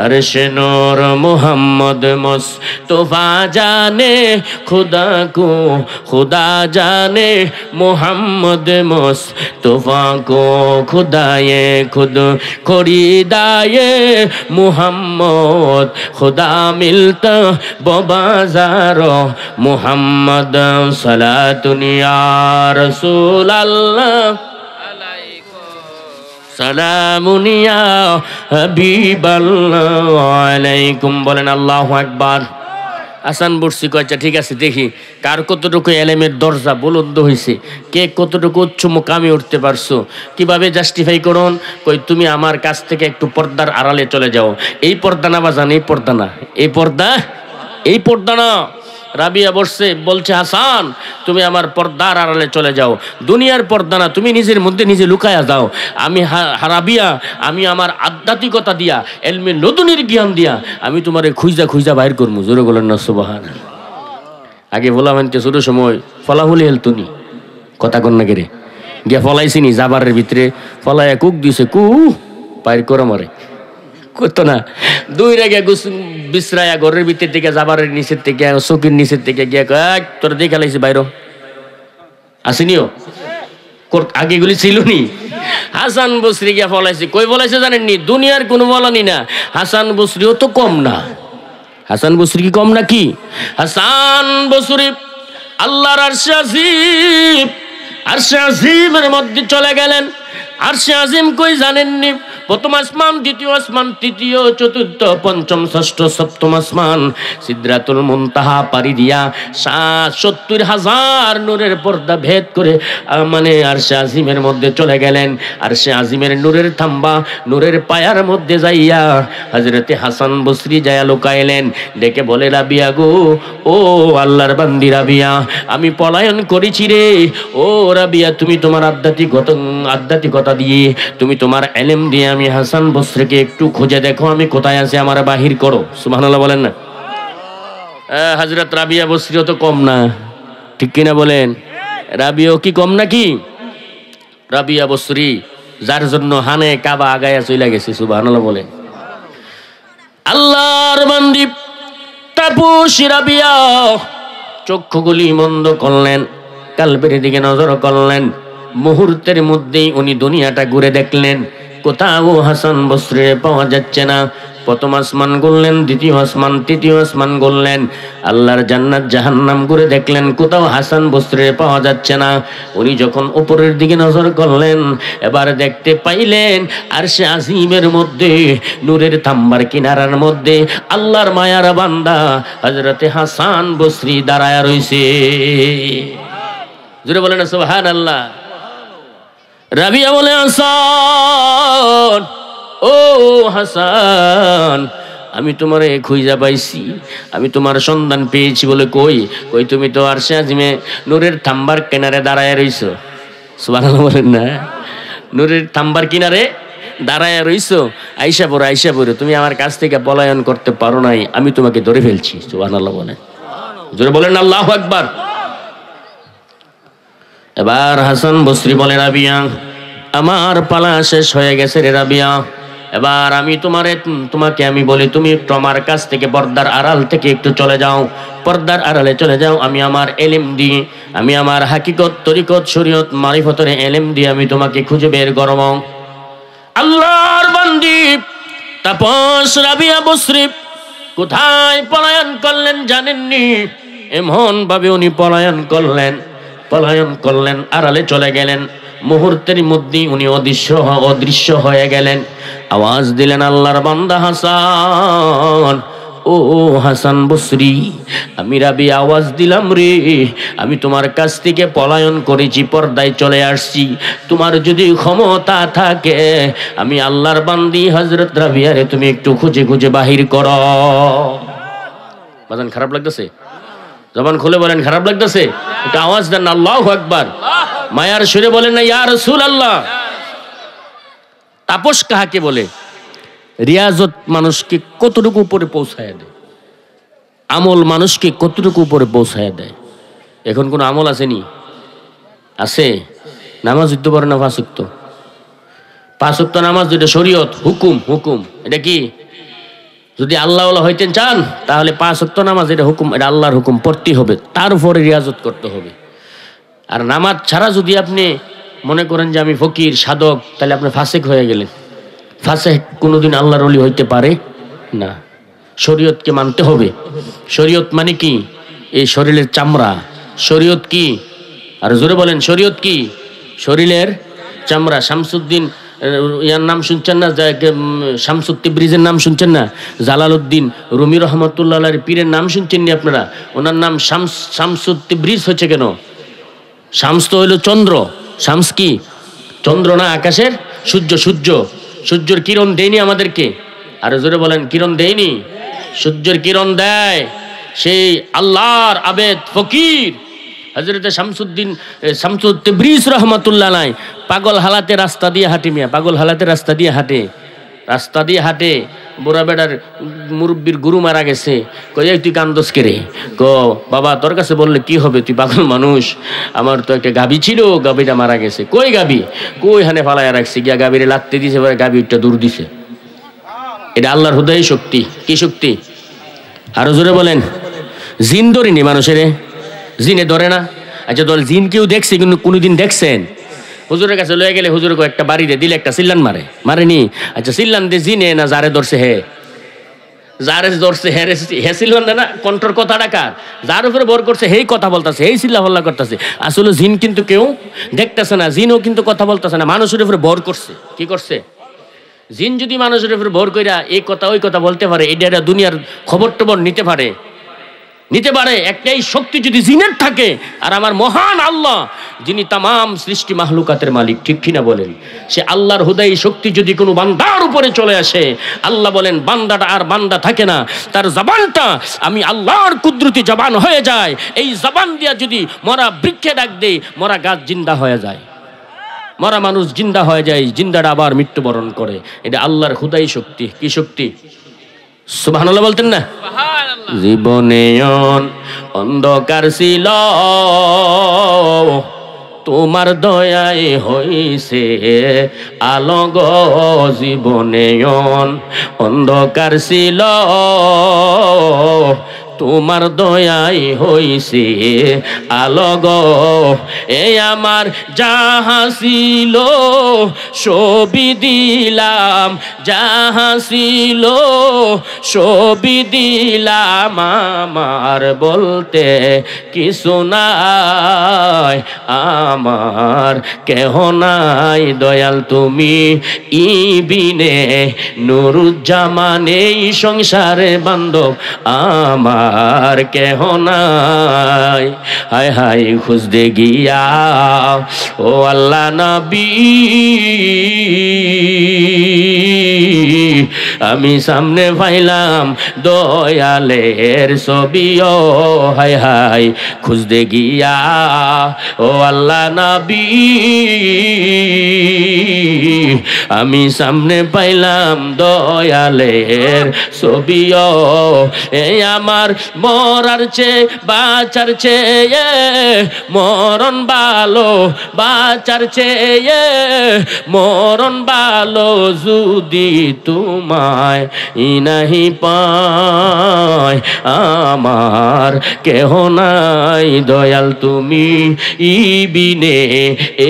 अर्शे नूर, मुहम्मद मुस्तफा जाने खुदा को, खुदा जाने मोहम्मद मुस्तफा को, खुदाए खुद खरीदाए मोहम्मद, खुदा मिलता बाज़ारो मोहम्मद, सलातुन या रसूल अल्लाह সালামুন ইয়া হাবিবাল্লাহ আলাইকুম। বলেন আল্লাহু আকবার। হাসান বসরি কয়, আচ্ছা ঠিক আছে, দেখি কার কতটুকু এলেমের দরজা বুলন্দ হয়েছে, কে কতটুকু উচ্চ মুকামে উঠতে পারছো, কিভাবে জাস্টিফাই করুন। কই, তুমি আমার কাছ থেকে একটু পর্দার আড়ালে চলে যাও। এই পর্দা না বাজান, এই পর্দা না, এই পর্দা, এই পর্দা না। রাবিয়া বসছে, বলছে হাসান তুমি আমার পর্দার আড়ালে চলে যাও, দুনিয়ার পর্দা না, তুমি নিজের মধ্যে নিজে লুকায়া যাও। আমি রাবিয়া, আমি আমার আধ্যাত্মিকতা দিয়া এলমে লদুনির জ্ঞান দিয়া আমি তোমারে খুঁজা খুঁজা বাইর করবো। জোরে বলেন না সুবহানাল্লাহ। আগে বলা মানতে ছোট সময় ফলাফলি হেলতুনি কথা কন্যা কেড়ে গিয়া ফলাইছিনি জাবারের ভিতরে, ফলাইয়া কুক দিছে, কু বাইর করে মারে করতো না। দুই রেগে বিশ্রায়া ঘরের ভিতর থেকে জাবারের নিচের থেকে চকির নিচের থেকে গিয়া কয়, তোর দেখে লাইছি বাইর আসিনিও, আগে গুলি ছিল নি। হাসান বসরি গিয়া ফলাইছে, কই ফলাইছে জানেননি? দুনিয়ার কোনো বলানি না। হাসান বসরিও তো কম না। হাসান বসরি কি কম নাকি? হাসান বসরি আল্লাহর আরশে আজিম, আরশে আজিমের মধ্যে চলে গেলেন। আরশে আজিম কই জানেননি? প্রথম আসমান, দ্বিতীয় আসমান, তৃতীয়, চতুর্থ, পঞ্চম, ষষ্ঠ, সপ্তম আসমান, সিদরাতুল মুনতাহা পাড়ি দিয়া ৭০,০০০ নূরের পর্দা ভেদ করে মানে আরশে আজিমের মধ্যে চলে গেলেন। আরশে আজিমের নূরের থাম্বা, নূরের পায়ার মধ্যে যাইয়া হযরতে হাসান বসরি যায়া লুকাইলেন। ডেকে বলে, রাবিয়া গো, ও আল্লাহর বান্দি রাবিয়া, আমি পলায়ন করেছি রে। ও রাবিয়া, তুমি তোমার আধ্যাত্মিকতা দিয়ে, তুমি তোমার এলেম দিয়ে আমি হাসান বসরিকে একটু খুঁজে দেখো আমি কোথায় আছি, আমার বাহির করো। সুবহানাল্লাহ বলেন না। হযরত রাবিয়া বসরিও তো কম না, ঠিক কিনা বলেন? রাবিয়াও কি কম নাকি? রাবিয়া বসরি যার জন্য হানে কাবা আগায়া চলে গেছে। সুবহানাল্লাহ বলেন। আল্লাহর বান্দি তাপস রাবিয়া চক্ষুগুলি বন্ধ করলেন, কালবের দিকে নজর করলেন। মুহূর্তের মধ্যেই উনি দুনিয়াটা ঘুরে দেখলেন, কোথাও হাসান বসরি পাওয়া যাচ্ছে না। প্রথম আসমান গুনলেন, দ্বিতীয় আসমান, তৃতীয় আসমান গুনলেন, আল্লাহর জান্নাত জাহান্নাম ঘুরে দেখলেন, কোথাও হাসান বসরি পাওয়া যাচ্ছে না। উনি যখন উপরের দিকে নজর করলেন, এবার দেখতে পাইলেন আরশে আজিমের মধ্যে নূরের থাম্বার কিনারার মধ্যে আল্লাহর মায়ার বান্দা হযরতে হাসান বসরি দাঁড়ায়া রইছে। জোরে বলেন না সুবহানাল্লাহ। রাবিয়া বলে হাসান, ও হাসান, আমি তোমারে খুঁজা পাইছি, আমি তোমার সন্ধান পেয়েছি। বলে কই? কই তুমি তো আরশে আজিমে নূরের থাম্বার কিনারে দাঁড়ায় রইছো। সুবহানাল্লাহ বলেন না? নূরের থাম্বার কিনারে দাঁড়ায় রইছো, আইসা পড়ো, তুমি আমার কাছ থেকে পলায়ন করতে পারো নাই, আমি তোমাকে ধরে ফেলছি। সুবহানাল্লাহ বলেন, জোরে বলেন আল্লাহু আকবার। এবার হাসান বসরি বলে, রাবিয়া আমার পালা শেষ হয়ে গেছে রে রাবিয়া, এবার আমি তোমাকে আমি বলি, তুমি একটু আমার কাছ থেকে পর্দার আড়াল থেকে একটু চলে যাও, পর্দার আড়ালে চলে যাও। আমি আমার এলেম দিয়ে, আমি আমার হাকিকত তরিকত শরীয়ত মারিফতের এলেম দিয়ে আমি তোমাকে খুঁজে বের করব। আল্লাহর বান্দি তাপস রাবিয়া বসরি কোথায় পলায়ন করলেন জানেননি? এমন ভাবে উনি পলায়ন করলেন, আড়ালে চলে গেলেন। মুহূর্তের মধ্যেই উনি অদৃশ্য হয়ে গেলেন। আওয়াজ দিলেন, আল্লাহর বান্দা হাসান, ও হাসান বসরি, আমি রাবি আওয়াজ দিলাম রে, আমি তোমার কাছ থেকে পলায়ন করেছি, পর্দায় চলে আসছি। তোমার যদি ক্ষমতা থাকে, আমি আল্লাহর বান্দি হযরত রাবিয়ারে তুমি একটু খুঁজে খুঁজে বাহির করো। বাজান খারাপ লাগতেছে? জবান খুলে বলেন খারাপ লাগতেছে? একটু আওয়াজ দেন আল্লাহু আকবার। মায়ার সুরে বলেন না ইয়া রাসূলুল্লাহ। তাপস কাহাকে বলে? রিয়াজত মানুষকে কতটুকু উপরে পৌঁছায় দেয়, আমল মানুষকে কতটুকু উপরে পৌঁছায় দেয়। এখন কোন আমল আসেনি? আছে? নামাজ যুদ্ধ পারে না? 5 ওয়াক্ত, 5 ওয়াক্ত নামাজ, যেটা শরীয়ত হুকুম, এটা কি? যদি আল্লাহ হইতেন চান তাহলে 5 ওয়াক্ত নামাজ, এটা হুকুম, এটা আল্লাহর হুকুম, পড়তেই হবে, তার উপরে রিয়াজত করতে হবে। আর নামাজ ছাড়া যদি আপনি মনে করেন যে আমি ফকির সাধক, তাহলে আপনি ফাসেক হয়ে গেলেন। ফাসেক কোনোদিন আল্লাহর ওলি হইতে পারে না। শরীয়তকে মানতে হবে। শরীয়ত মানে কি? এই শরীরের চামড়া। শরীয়ত কি? আর জোরে বলেন, শরীয়ত কি? শরীরের চামড়া। শামসুদ্দিন ইয়ার নাম শুনছেন না? শামসুদ তিবরিজের নাম শুনছেন না? জালালউদ্দিন রুমি রহমতুল্লাহ আলাইহির পীরের নাম শুনছেন নি আপনারা? ওনার নাম শামসুদ তিবরিজ হচ্ছে কেন? শামস তো হইল চন্দ্র। শামস কি? চন্দ্র না? আকাশের সূর্যের কিরণ দেয়নি আমাদেরকে? আর জোরে বলেন, কিরণ দেয়নি? সূর্যের কিরণ দেয় সেই আল্লাহর আবেদ ফকির হযরত শামসুদ তিবরিজ রাহমাতুল্লাহ আলাইহি। পাগল হালাতে রাস্তা দিয়ে হাঁটে মিয়া, পাগল হালাতে রাস্তা দিয়ে হাঁটে। বুড়া বেটার মুরব্বির গুরু মারা গেছে, কই তুই কান্দোস কে রে? বাবা তোর কাছে বললে কি হবে, তুই পাগল মানুষ, আমার তো একটা গাভী ছিল, গাভীটা মারা গেছে। কই গাভী? কই হানে ফালাইয়া রাখছি, গিয়া গাভীরে লাত্তি দিছে, গাভী একটা দূর দিছে। এটা আল্লাহর হুদাই শক্তি। কি শক্তি? আরো জোরে বলেন। জিন ধরিনি মানুষের? জিনে ধরে না? আচ্ছা ধর, জিন কেউ দেখছে কিন্তু কোনোদিন দেখছেন? হুজুরের কাছে লয়ে গেলে হুজুর একটা বাড়িতে দিলে একটা সিল্লান মারেনি? আচ্ছা সিল্লান দে জিনে না যারে ধরছে হে? যারে ধরছে হে সিল্লান দে না? কণ্ঠর কথা ডাকার যার উপরে ভর করছে হেই কথা বলতেছে, হেই চিল্লা হল্লা করতেছে। আসলে জিন কিন্তু কেউ দেখতেছে না, জিনও কিন্তু কথা বলতেছে না, মানুষের উপরে ভর করছে। কি করছে? জিন যদি মানুষের উপরে ভর কইরা এই কথা ওই কথা বলতে পারে, এটা দুনিয়ার খবর টবর নিতে পারে। একটাই শক্তি যদি জিনের থাকে, আর আমার মহান আল্লাহ যিনি তামাম সৃষ্টি মাহলুকাতের মালিক, ঠিক কিনা বলেন? সে আল্লাহর হুদাই শক্তি যদি কোনো বান্দার উপরে চলে আসে, আল্লাহ বলেন বান্দাটা আর বান্দা থাকে না, তার জবানটা আমি আল্লাহর কুদরতি জবান হয়ে যায়। এই জবান দিয়া যদি মরা বৃক্ষে ডাক দেয়, মরা গাছ জিন্দা হয়ে যায়, মরা মানুষ জিন্দা হয়ে যায়, জিন্দাটা আবার মৃত্যুবরণ করে। এটা আল্লাহর হুদাই শক্তি। কি শক্তি? সুবহানাল্লাহ বলতেন না? জীবনে অন্ধকার ছিল, তোমার দয়ায় হইছে আলো গো। জীবনে অন্ধকার ছিল, তোমার দয়াই হইছে আলো গো। এই আমার যাহা ছিল সবই দিলাম, যাহা ছিল সবই দিলাম, আমার বলতে কিছু নাই, আমার কেহ নাই দয়াল তুমি ইবিনে নুরুজ্জামান, এই সংসারে বান্ধব আমার আর কেহ নাই, হায় হায় খুঁজতে গিয়া ও আল্লাহ নবী আমি সামনে পাইলাম দয়ালের ছবি, ও হায় হায় খুঁজতে গিয়া ও আল্লাহ নবী আমি সামনে পাইলাম দয়ালের ছবি, ও এই আমার মরার চেয়ে বাঁচার চেয়ে মরণ ভালো, বাঁচার চেয়ে মরণ ভালো, যদি তোমায় নাহি পায় আমার কেহ নাই দয়াল তুমি বিনে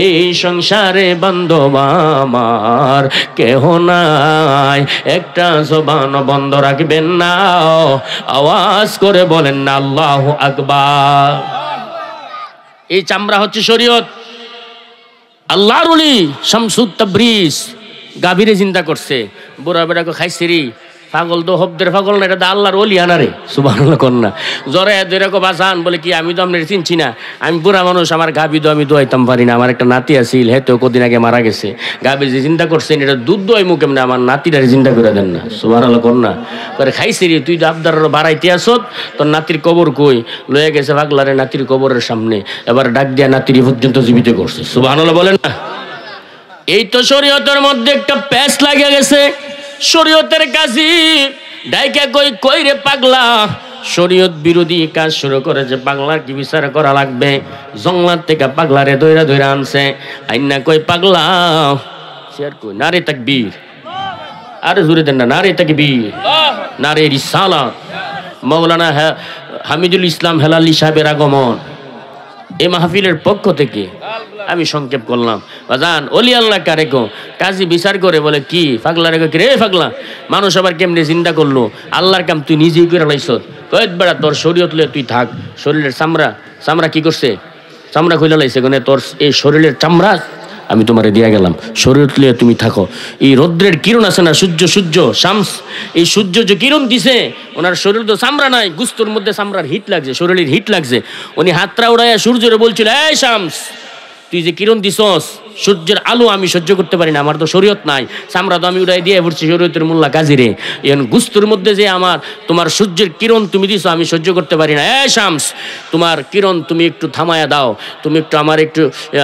এই সংসারে বান্ধব আমার কেহ নাই। একটা জবান বন্ধ রাখবেন না, আওয়াজ করে বলেন না আল্লাহু আকবার। এই চামড়া হচ্ছে শরীয়ত। আল্লাহর ওলি শামসুত তাবরিজ গাভীরে চিন্তা করছে, বুড়া বেড়াকে খাইছে রে পাগল তো হব্দের পাগল না, এটা আল্লাহর ওলি আনারে সুবহানাল্লাহ কন্যা জ্বরে দুইরকম বাসান বলে কি আমি তো আপনার চিনছি না, আমি বুড়া মানুষ, আমার গাভী তো আমি দোয়াইতাম পারি না, আমার একটা নাতি আছিল হেতেও কদিন আগে মারা গেছে, গাভীর যে চিন্তা করছেন এটা দুধ দোয়াই মুখ এমনি আমার নাতিটারে চিন্তা করে দেন না সুবহানাল্লাহ কন্যা করে খাইছে রে তুই তো আবদার বাড়াইতে আসত, তোর নাতির কবর কই লয়ে গেছে পাগলারে নাতির কবরের সামনে, এবার ডাক দিয়া নাতির পর্যন্ত জীবিত করছে সুবহানাল্লাহ বলেন না। এই তো শরীয়তের মধ্যে একটা প্যাচ লাগে গেছে, শরীয়তের কাজী ডাইকা কই কই রে পাগলা, শরীয়ত বিরোধী কাজ শুরু করেছে, পাগলার কি বিচার করা লাগবে, জঙ্গলার থেকে পাগলারে দইরা দইরা আনছে, আইনা কই পাগলা শেয়ার কই নারে তাকবীর, আরে জোরে দেন না নারে তাকবীর, নারে রিসালাত, মাওলানা হামিদুল ইসলাম হেলালি সাহেবের আগমন এই মাহফিলের পক্ষ থেকে আমি সংক্ষেপ করলাম। বাজান ওলি আল্লাহ কারে কো কাজী বিচার করে বলে কি পাগলা রে রে পাগলা, মানুষ আবার কেমনে চিন্তা করলো, আল্লাহর কাম তুই নিজেই করে লাইছত, কয়েক বেড়া তোর শরীয়ত লয়ে তুই থাক, শরীরের চামড়া কি করছে, চামড়া খুলে লাইছে কোনে, তোর এই শরীরের চামড়া আমি তোমারে দিয়া গেলাম, শরীয়ত লয়ে তুমি থাকো। এই রৌদ্রের কিরণ আছে না, সূর্য শামস, এই সূর্য যে কিরণ দিছে ওনার শরীর তো চামড়া নাই, গুস্তর মধ্যে চামড়ার হিট লাগছে, শরীরের হিট লাগছে, উনি হাতটা উড়াইয়া সূর্যরে বলছিল এই শামস তুই যে কিরণ দিছস সূর্যের আলো আমি সহ্য করতে পারি না, আমার তো শরীয়ত নাই, চামড়া তো আমি উড়াই দিয়ে পড়ছি শরীয়তের মোল্লা কাজীরে, এখন গুস্তর মধ্যে যে আমার তোমার সূর্যের কিরণ তুমি দিছো আমি সহ্য করতে পারি না, এই শামস তোমার কিরণ তুমি একটু থামায়া দাও, তুমি একটু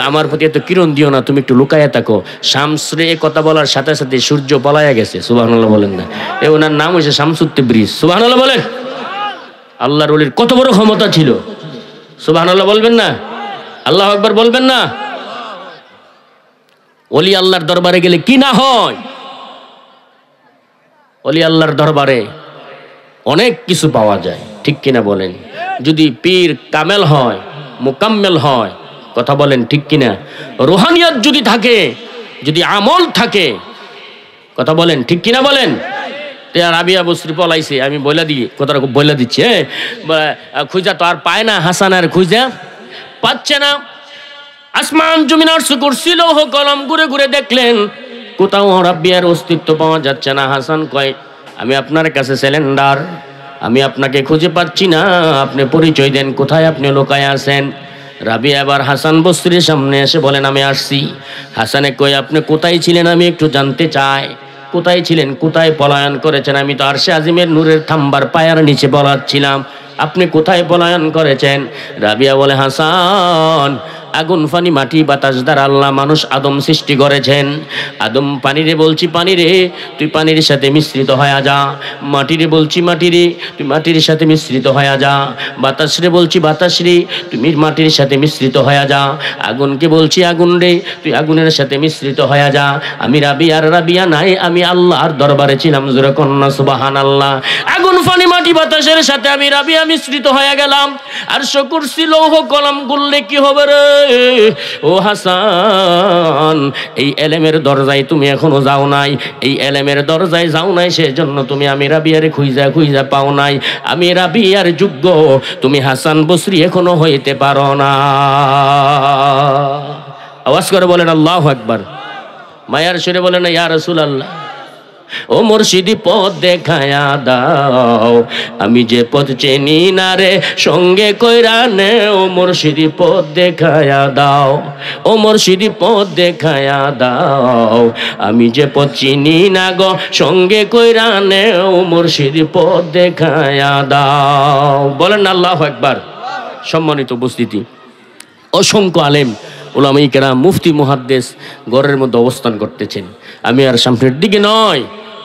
আমার প্রতি এত কিরণ দিও না, তুমি একটু লুকায়া থাকো। শামস রে কথা বলার সাথে সাথে সূর্য পলায়া গেছে সুবহানাল্লাহ বলেন না, এ ওনার নাম হয়েছে শামসুত তাবরিজ সুবহানাল্লাহ বলেন। আল্লাহর ওলির কত বড় ক্ষমতা ছিল সুবহানাল্লাহ বলবেন না, আল্লাহু আকবার বলবেন না। ওলি আল্লাহর দরবারে গেলে কি না হয়, ওলি আল্লাহর দরবারে অনেক কিছু পাওয়া যায়, ঠিক কিনা বলেন। যদি পীর কামেল হয়, মুকাম্মেল হয়, কথা বলেন ঠিক কিনা, রুহানিয়ত যদি থাকে, যদি আমল থাকে, কথা বলেন ঠিক কিনা বলেন। রাবিয়া বসরি পলাইছে, আমি বইলা দিই কথাটা খুব বইলা দিচ্ছি, খুঁজা তো আর পায় না, হাসান আর খুঁজা পাচ্ছে না, আসমান জমিন আরশ কুরসি লৌহ কলম ঘুরে ঘুরে দেখলেন, কোথাও রাবিয়ার অস্তিত্ব পাওয়া যাচ্ছে না। হাসান কয় আমি আপনার কাছে সিলিন্ডার, আমি আপনাকে খুঁজে পাচ্ছি না, আপনি পরিচয় দেন, কোথায় আপনি লুকায় আছেন। রাবিয়া আবার হাসান বসরির সামনে এসে বলেন আমি আসছি। হাসানে কয় আপনি কোথায় ছিলেন আমি একটু জানতে চাই, কোথায় ছিলেন, কোথায় পলায়ন করেছেন, আমি তো আরশে আজিমের নূরের থাম্বার পায়ার নিচে বলাচ্ছিলাম, আপনি কোথায় পলায়ন করেছেন। রাবিয়া বলে হাসান আগুন পানি মাটি বাতাস দ্বারা আল্লাহ মানুষ আদম সৃষ্টি করেছেন, আদম পানিরে বলছি পানি রে তুই পানির সাথে মিশ্রিত হয়ে যা, মাটিরে বলছি মাটি রে তুই মাটির সাথে মিশ্রিত হয়ে যা, বাতাস রে বলছি বাতাস রে তুমি মাটির সাথে মিশ্রিত হয়ে যা, আগুনকে বলছি আগুন রে তুই আগুনের সাথে মিশ্রিত হয়ে যা। আমি রাবিয়া নাই, আমি আল্লাহর দরবারে ছিলাম, জোরে কন্যা সুবহানাল্লাহ। আগুন পানি মাটি বাতাসের সাথে আমি রাবিয়া মিশ্রিত হয়ে গেলাম, আরশ কুরসি লৌহ কলম গুললে কি হবে রে ও হাসান, এই এলেমের দরজায় তুমি এখনো যাও নাই, এই এলেমের দরজায় যাও নাই, সেজন্য তুমি আমি রাবিয়ারে খুঁজা পাও নাই, আমি রাবিয়ার যোগ্য তুমি হাসান বসরি এখনো হইতে পারো না। আওয়াজ করে বলেন আল্লাহু আকবার। মায়ার সুরে বলেন ইয়া রাসূলুল্লাহ, ও মুর্শিদি পথ দেখায়া দাও, আমি যে পথ চিনি না রে সঙ্গে কইরা নে, ও মুর্শিদি পথ দেখায়া দাও, ও মুর্শিদি পথ দেখায়া দাও, আমি যে পথ চিনি না গো সঙ্গে কইরা নে, ও মুর্শিদি পথ দেখায়া দাও। বলেন আল্লাহু আকবার। সম্মানিত উপস্থিতি, অসংখ্য আলেম উলামায়ে কেরাম মুফতি মুহাদ্দিস ঘরের মধ্যে অবস্থান করতেছেন। আমি আর সামনের দিকে নয়,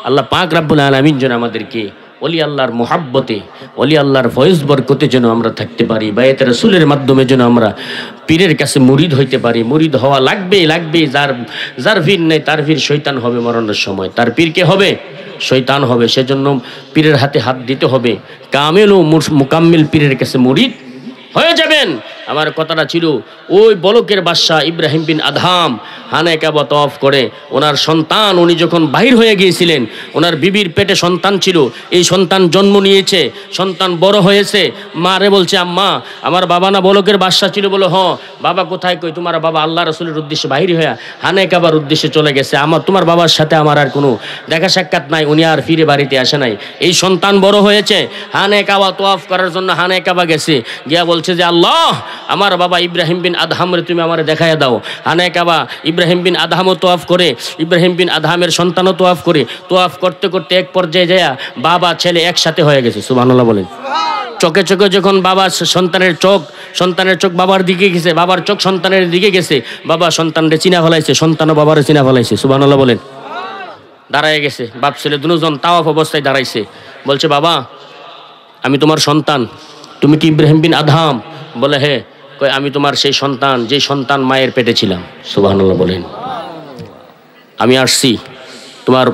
আল্লাহ পাক রব্বুল আলামিন যেন আমাদেরকে ওলি আল্লাহর মুহাব্বতে, ওলি আল্লাহর ফয়েজ বরকতে যেন আমরা থাকতে পারি, বায়াত রাসূলের মাধ্যমে যেন আমরা পীরের কাছে মুরিদ হইতে পারি। মুরিদ হওয়া লাগবে। যার পীর নেই তার পীর শয়তান হবে মরণের সময়, তার পীর কে হবে? শয়তান হবে। সেজন্য পীরের হাতে হাত দিতে হবে, কামেল ও মুকাম্মিল পীরের কাছে মুরিদ হয়ে যাবেন। আমার কথাটা ছিল ওই বলকের বাদশা ইব্রাহিম বিন আদহাম হানে কাবা তওয়াফ করে ওনার সন্তান, উনি যখন বাহির হয়ে গিয়েছিলেন, ওনার বিবির পেটে সন্তান ছিল, এই সন্তান জন্ম নিয়েছে, সন্তান বড় হয়েছে, মারে বলছে আম্মা আমার বাবা না বলকের বাদশা ছিল? বলো হ। বাবা কোথায়? কই তোমার বাবা আল্লাহ রাসূলের উদ্দেশ্যে বাহির হয়ে হানে কাবার উদ্দেশ্যে চলে গেছে, তোমার বাবার সাথে আমার আর কোনো দেখা সাক্ষাৎ নাই, উনি আর ফিরে বাড়িতে আসে নাই। এই সন্তান বড় হয়েছে, হানে কাবা তওয়াফ করার জন্য হানে কাবা গেছে, গিয়া বলছে যে আল্লাহ আমার বাবা ইব্রাহিম বিন আদহামরে তুমি আমারে দেখাইয়া দাও। হানে কাবা ইব্রাহিম বিন আদহামও তওয়াফ করে, ইব্রাহিম বিন আদহামের সন্তানও তওয়াফ করে, তওয়াফ করতে করতে এক পর্যায়ে যায় বাবা ছেলে একসাথে হয়ে গেছে। সুবহানাল্লাহ বলেন। চোখে চোখে যখন বাবা সন্তানের চোখ বাবার দিকে গেছে, বাবার চোখ সন্তানের দিকে গেছে, বাবা সন্তানরে চিনা ফেলাইছে, সন্তানও বাবারে চিনা ফেলাইছে। সুবহানাল্লাহ বলেন। দাঁড়ায় গেছে, বাপ ছেলে দুজন তাওয়াফ অবস্থায় দাঁড়াইছে, বলছে বাবা আমি তোমার সন্তান, তুমি কি ইব্রাহিম বিন আদহাম? বলে হে। কই আমি তোমার সেই সন্তান, যে সন্তান মায়ের পেটে ছিলাম। সুবহানাল্লাহ বলেন। আমি আসছি তোমার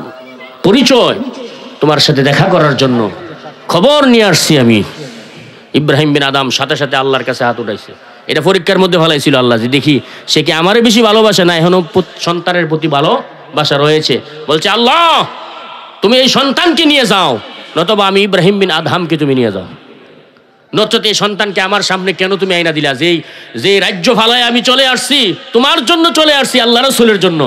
পরিচয়, তোমার সাথে দেখা করার জন্য খবর নিয়ে আসছি আমি। ইব্রাহিম বিন আদম সাথে সাথে আল্লাহর কাছে হাত উঠাইছে। এটা পরীক্ষার মধ্যে ফেলাইছিল আল্লাহ, যে দেখি সে কি আমারে বেশি ভালোবাসে না এখনো সন্তানের প্রতি ভালোবাসা রয়েছে। বলছে আল্লাহ তুমি এই সন্তানকে নিয়ে যাও, নতবা আমি ইব্রাহিম বিন আদহামকে তুমি নিয়ে যাও, নচেত এই সন্তানকে আমার সামনে কেন তুমি আইনা দিলা? যে রাজ্য ফালায় আমি চলে আসছি, তোমার জন্য চলে আসছি, আল্লাহ রাসূলের জন্য,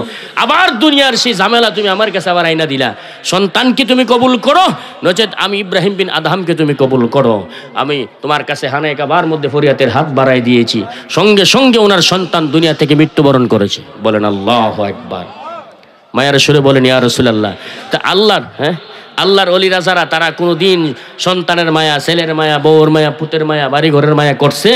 আবার দুনিয়ার সেই ঝামেলা তুমি আমার কাছে আবার আইনা দিলা। সন্তানকে তুমি কবুল করো, নচেত আমি ইব্রাহিম বিন আদহামকে তুমি কবুল করো। আমি তোমার কাছে হানে কাবার মধ্যে ফরিয়াতের হাত বাড়াই দিয়েছি, সঙ্গে সঙ্গে ওনার সন্তান দুনিয়া থেকে মৃত্যুবরণ করেছে। বলেন আল্লাহু আকবার। মায়ের সুরে বলেন ইয়া রাসূলুল্লাহ। তা আল্লাহর ওলিরা যারা, তারা কোনোদিন সন্তানের মায়া, ছেলের মায়া, বউর মায়া, পুতের মায়া, বাড়ি ঘরের মায়া করছে?